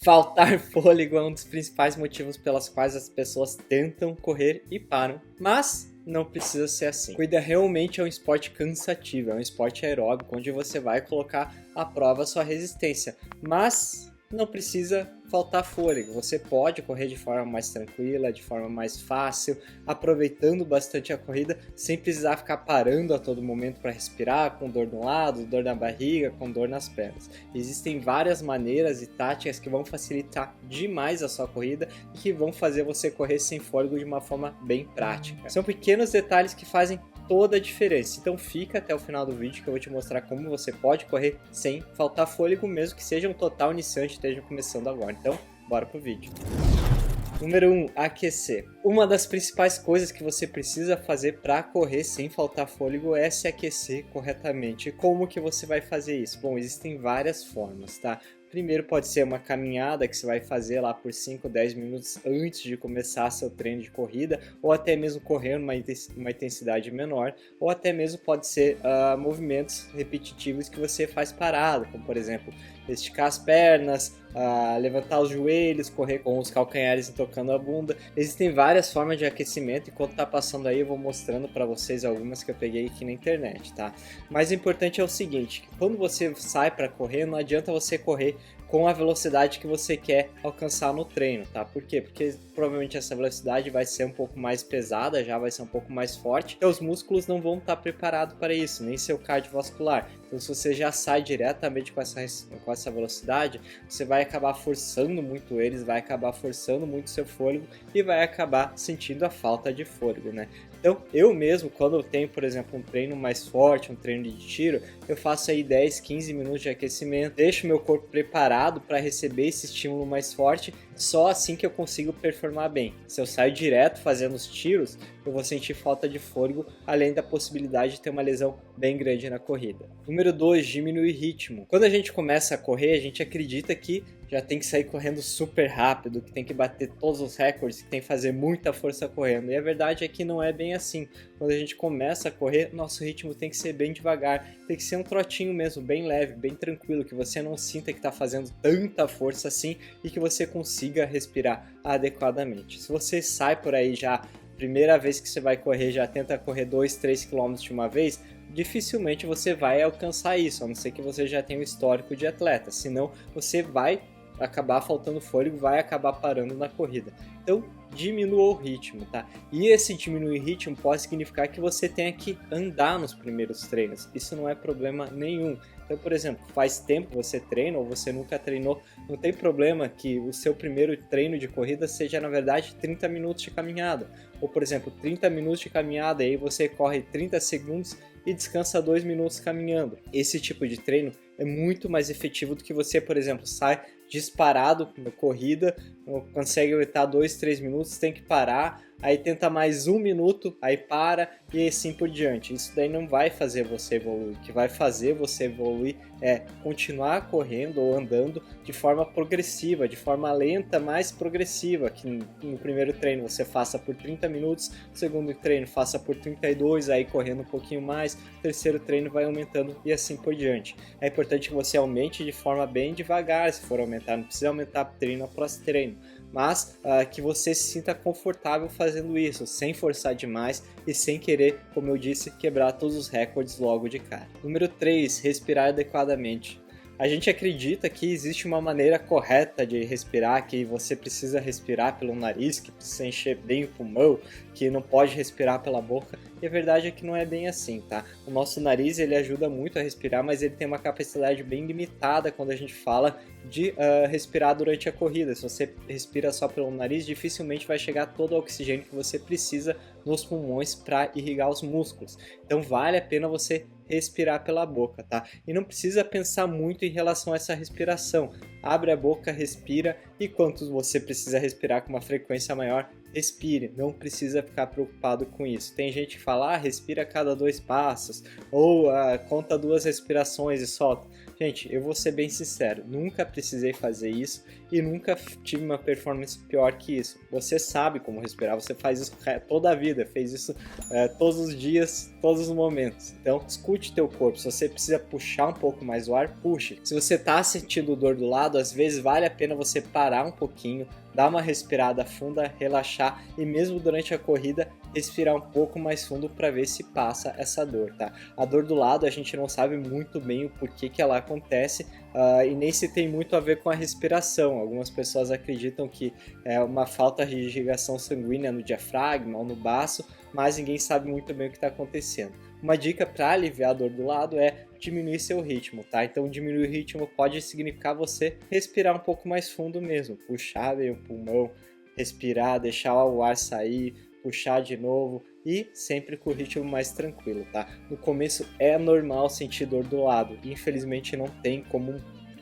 Faltar fôlego é um dos principais motivos pelas quais as pessoas tentam correr e param, mas não precisa ser assim. Corrida realmente é um esporte cansativo, é um esporte aeróbico onde você vai colocar à prova a sua resistência, mas não precisa faltar fôlego. Você pode correr de forma mais tranquila, de forma mais fácil, aproveitando bastante a corrida, sem precisar ficar parando a todo momento para respirar, com dor de um lado, dor na barriga, com dor nas pernas. Existem várias maneiras e táticas que vão facilitar demais a sua corrida e que vão fazer você correr sem fôlego de uma forma bem prática. São pequenos detalhes que fazem toda a diferença. Então fica até o final do vídeo que eu vou te mostrar como você pode correr sem faltar fôlego, mesmo que seja um total iniciante e esteja começando agora. Então, bora pro vídeo. Número 1, aquecer. Uma das principais coisas que você precisa fazer para correr sem faltar fôlego é se aquecer corretamente. E como que você vai fazer isso? Bom, existem várias formas, tá? Primeiro pode ser uma caminhada que você vai fazer lá por 5, 10 minutos antes de começar seu treino de corrida, ou até mesmo correr uma intensidade menor, ou até mesmo pode ser movimentos repetitivos que você faz parado, como por exemplo, esticar as pernas, levantar os joelhos, correr com os calcanhares tocando a bunda. Existem várias formas de aquecimento, enquanto tá passando aí eu vou mostrando para vocês algumas que eu peguei aqui na internet, tá? Mas o importante é o seguinte, que quando você sai para correr, não adianta você correr com a velocidade que você quer alcançar no treino, tá? Por quê? Porque provavelmente essa velocidade vai ser um pouco mais pesada, já vai ser um pouco mais forte, e os músculos não vão estar preparados para isso, nem seu cardiovascular. Então se você já sai diretamente com essa velocidade, você vai acabar forçando muito eles, vai acabar forçando muito seu fôlego e vai acabar sentindo a falta de fôlego, né? Então, eu mesmo, quando eu tenho, por exemplo, um treino mais forte, um treino de tiro, eu faço aí 10, 15 minutos de aquecimento, deixo meu corpo preparado para receber esse estímulo mais forte, só assim que eu consigo performar bem. Se eu saio direto fazendo os tiros, eu vou sentir falta de fôlego, além da possibilidade de ter uma lesão bem grande na corrida. Número 2, diminuir ritmo. Quando a gente começa a correr, a gente acredita que já tem que sair correndo super rápido, que tem que bater todos os recordes, que tem que fazer muita força correndo. E a verdade é que não é bem assim. Quando a gente começa a correr, nosso ritmo tem que ser bem devagar, tem que ser um trotinho mesmo, bem leve, bem tranquilo, que você não sinta que está fazendo tanta força assim e que você consiga respirar adequadamente. Se você sai por aí já, primeira vez que você vai correr, já tenta correr 2, 3 km de uma vez, dificilmente você vai alcançar isso, a não ser que você já tenha um histórico de atleta, senão você vai acabar faltando fôlego, vai acabar parando na corrida. Então, diminua o ritmo, tá? E esse diminuir ritmo pode significar que você tenha que andar nos primeiros treinos. Isso não é problema nenhum. Então, por exemplo, faz tempo que você treina ou você nunca treinou, não tem problema que o seu primeiro treino de corrida seja, na verdade, 30 minutos de caminhada. Ou, por exemplo, 30 minutos de caminhada, e aí você corre 30 segundos e descansa 2 minutos caminhando. Esse tipo de treino é muito mais efetivo do que você, por exemplo, sai disparado na corrida, consegue aguentar 2, 3 minutos, tem que parar, aí tenta mais 1 minuto, aí para e assim por diante. Isso daí não vai fazer você evoluir. O que vai fazer você evoluir é continuar correndo ou andando de forma progressiva, de forma lenta, mas progressiva, que no primeiro treino você faça por 30 minutos, no segundo treino faça por 32, aí correndo um pouquinho mais, no terceiro treino vai aumentando e assim por diante. É importante que você aumente de forma bem devagar, se for aumentar, não precisa aumentar treino após treino, mas que você se sinta confortável fazendo isso, sem forçar demais e sem querer, como eu disse, quebrar todos os recordes logo de cara. Número 3, respirar adequadamente. A gente acredita que existe uma maneira correta de respirar, que você precisa respirar pelo nariz, que precisa encher bem o pulmão, que não pode respirar pela boca, e a verdade é que não é bem assim, tá? O nosso nariz, ele ajuda muito a respirar, mas ele tem uma capacidade bem limitada quando a gente fala de respirar durante a corrida. Se você respira só pelo nariz, dificilmente vai chegar todo o oxigênio que você precisa nos pulmões para irrigar os músculos. Então vale a pena você respirar pela boca, tá? E não precisa pensar muito em relação a essa respiração. Abre a boca, respira, e quando você precisa respirar com uma frequência maior, respire, não precisa ficar preocupado com isso. Tem gente que fala, respira a cada 2 passos, ou conta 2 respirações e solta. Gente, eu vou ser bem sincero, nunca precisei fazer isso e nunca tive uma performance pior que isso. Você sabe como respirar, você faz isso toda a vida, fez isso todos os dias, todos os momentos. Então, escute teu corpo. Se você precisa puxar um pouco mais o ar, puxe. Se você tá sentindo dor do lado, às vezes vale a pena você parar um pouquinho, dar uma respirada funda, relaxar e mesmo durante a corrida respirar um pouco mais fundo para ver se passa essa dor, tá? A dor do lado a gente não sabe muito bem o porquê que ela acontece e nem se tem muito a ver com a respiração. Algumas pessoas acreditam que é uma falta de irrigação sanguínea no diafragma ou no baço, mas ninguém sabe muito bem o que está acontecendo. Uma dica para aliviar a dor do lado é diminuir seu ritmo, tá? Então diminuir o ritmo pode significar você respirar um pouco mais fundo mesmo, puxar bem o pulmão, respirar, deixar o ar sair, puxar de novo e sempre com o ritmo mais tranquilo, tá? No começo é normal sentir dor do lado, infelizmente não tem como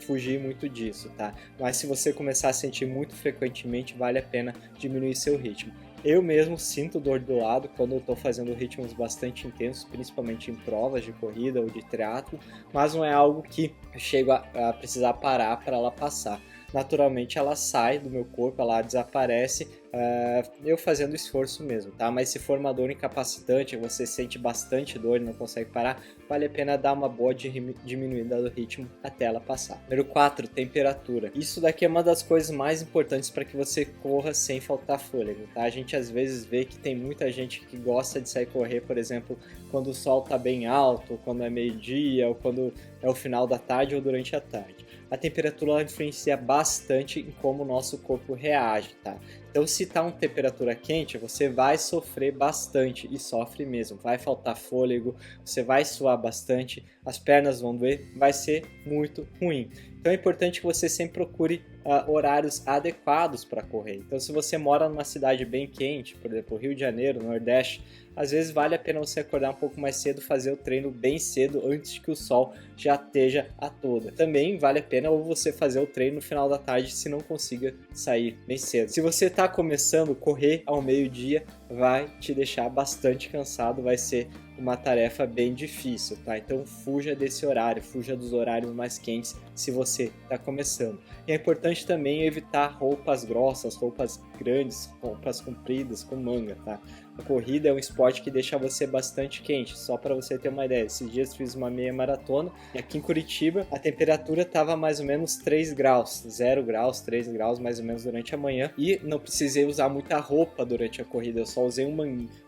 fugir muito disso, tá? Mas se você começar a sentir muito frequentemente, vale a pena diminuir seu ritmo. Eu mesmo sinto dor do lado quando eu estou fazendo ritmos bastante intensos, principalmente em provas de corrida ou de triatlo, mas não é algo que eu chego a precisar parar para ela passar. Naturalmente ela sai do meu corpo, ela desaparece, eu fazendo esforço mesmo, tá? Mas se for uma dor incapacitante, você sente bastante dor e não consegue parar, vale a pena dar uma boa diminuída do ritmo até ela passar. Número 4, temperatura. Isso daqui é uma das coisas mais importantes para que você corra sem faltar fôlego, tá? A gente às vezes vê que tem muita gente que gosta de sair correr, por exemplo, quando o sol está bem alto, quando é meio-dia, ou quando é o final da tarde ou durante a tarde. A temperatura influencia bastante em como o nosso corpo reage, tá? Então, se tá uma temperatura quente, você vai sofrer bastante e sofre mesmo. Vai faltar fôlego, você vai suar bastante, as pernas vão doer, vai ser muito ruim. Então, é importante que você sempre procure horários adequados para correr. Então, se você mora numa cidade bem quente, por exemplo, Rio de Janeiro, Nordeste, às vezes vale a pena você acordar um pouco mais cedo, fazer o treino bem cedo, antes que o sol já esteja a toda. Também vale a pena ou você fazer o treino no final da tarde, se não consiga sair bem cedo. Se você está começando a correr ao meio-dia, vai te deixar bastante cansado, vai ser uma tarefa bem difícil, tá? Então fuja desse horário, fuja dos horários mais quentes se você está começando. E é importante também evitar roupas grossas, roupas grandes, roupas compridas com manga, tá? A corrida é um esporte que deixa você bastante quente, só para você ter uma ideia. Esses dias fiz uma meia maratona e aqui em Curitiba a temperatura estava mais ou menos 3 graus, 0 graus, 3 graus mais ou menos durante a manhã e não precisei usar muita roupa durante a corrida, eu só usei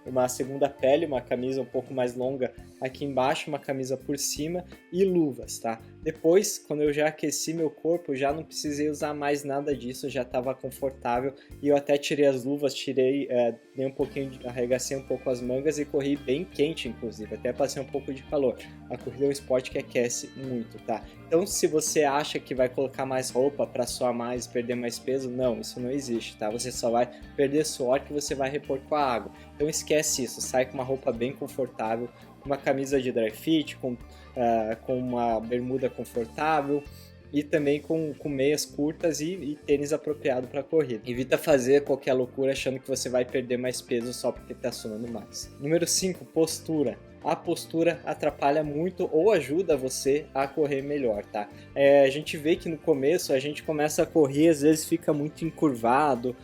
uma segunda pele, uma camisa um pouco mais longa aqui embaixo, uma camisa por cima e luvas, tá? Depois, quando eu já aqueci meu corpo, já não precisei usar mais nada disso, já estava confortável e eu até tirei as luvas, dei um pouquinho, arregacei um pouco as mangas e corri bem quente, inclusive, até passei um pouco de calor. A corrida é um esporte que aquece muito, tá? Então, se você acha que vai colocar mais roupa para suar mais, perder mais peso, não, isso não existe, tá? Você só vai perder suor que você vai repor com a água. Então, esquece isso, sai com uma roupa bem confortável, uma camisa de dry fit, com uma bermuda confortável e também com meias curtas e tênis apropriado para corrida. Evita fazer qualquer loucura achando que você vai perder mais peso só porque está suando mais. Número 5, postura. A postura atrapalha muito ou ajuda você a correr melhor, tá? A gente vê que no começo a gente começa a correr, às vezes fica muito encurvado,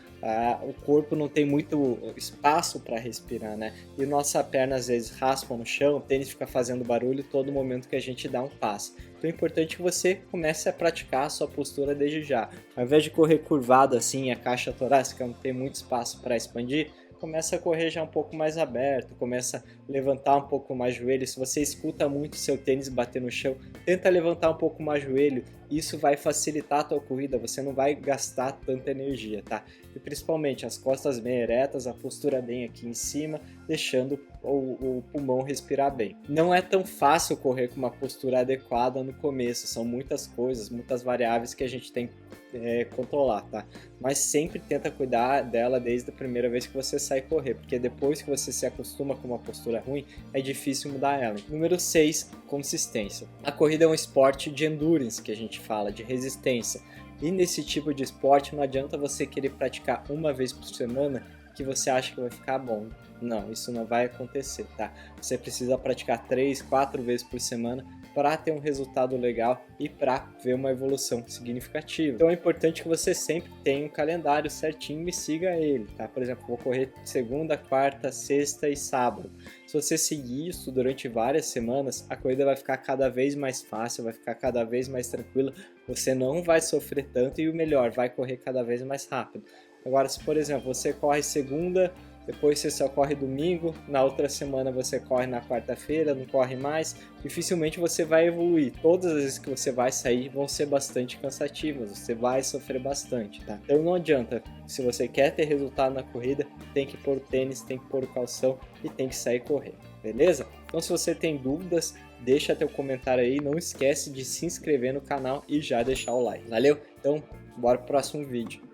o corpo não tem muito espaço para respirar, né? E nossa perna às vezes raspa no chão, o tênis fica fazendo barulho todo momento que a gente dá um passo. Então é importante que você comece a praticar a sua postura desde já. Ao invés de correr curvado assim, a caixa torácica não tem muito espaço para expandir, começa a correr já um pouco mais aberto, começa a levantar um pouco mais o joelho. Se você escuta muito seu tênis bater no chão, tenta levantar um pouco mais o joelho. Isso vai facilitar a tua corrida, você não vai gastar tanta energia, tá? E principalmente as costas bem eretas, a postura bem aqui em cima, deixando o pulmão respirar bem. Não é tão fácil correr com uma postura adequada no começo, são muitas coisas, muitas variáveis que a gente tem que controlar, tá? Mas sempre tenta cuidar dela desde a primeira vez que você sai correr, porque depois que você se acostuma com uma postura ruim, é difícil mudar ela. Número 6, consistência. A corrida é um esporte de endurance, que a gente fala, de resistência. E nesse tipo de esporte não adianta você querer praticar uma vez por semana que você acha que vai ficar bom. Não, isso não vai acontecer, tá? Você precisa praticar 3, 4 vezes por semana para ter um resultado legal e para ver uma evolução significativa. Então é importante que você sempre tenha um calendário certinho e siga ele, tá? Por exemplo, vou correr segunda, quarta, sexta e sábado. Se você seguir isso durante várias semanas, a corrida vai ficar cada vez mais fácil, vai ficar cada vez mais tranquila, você não vai sofrer tanto e o melhor, vai correr cada vez mais rápido. Agora, se por exemplo, você corre segunda, depois você só corre domingo, na outra semana você corre na quarta-feira, não corre mais, dificilmente você vai evoluir. Todas as vezes que você vai sair vão ser bastante cansativas, você vai sofrer bastante, tá? Então não adianta, se você quer ter resultado na corrida, tem que pôr tênis, tem que pôr calção e tem que sair correr, beleza? Então se você tem dúvidas, deixa teu comentário aí, não esquece de se inscrever no canal e já deixar o like, valeu? Então bora pro próximo vídeo.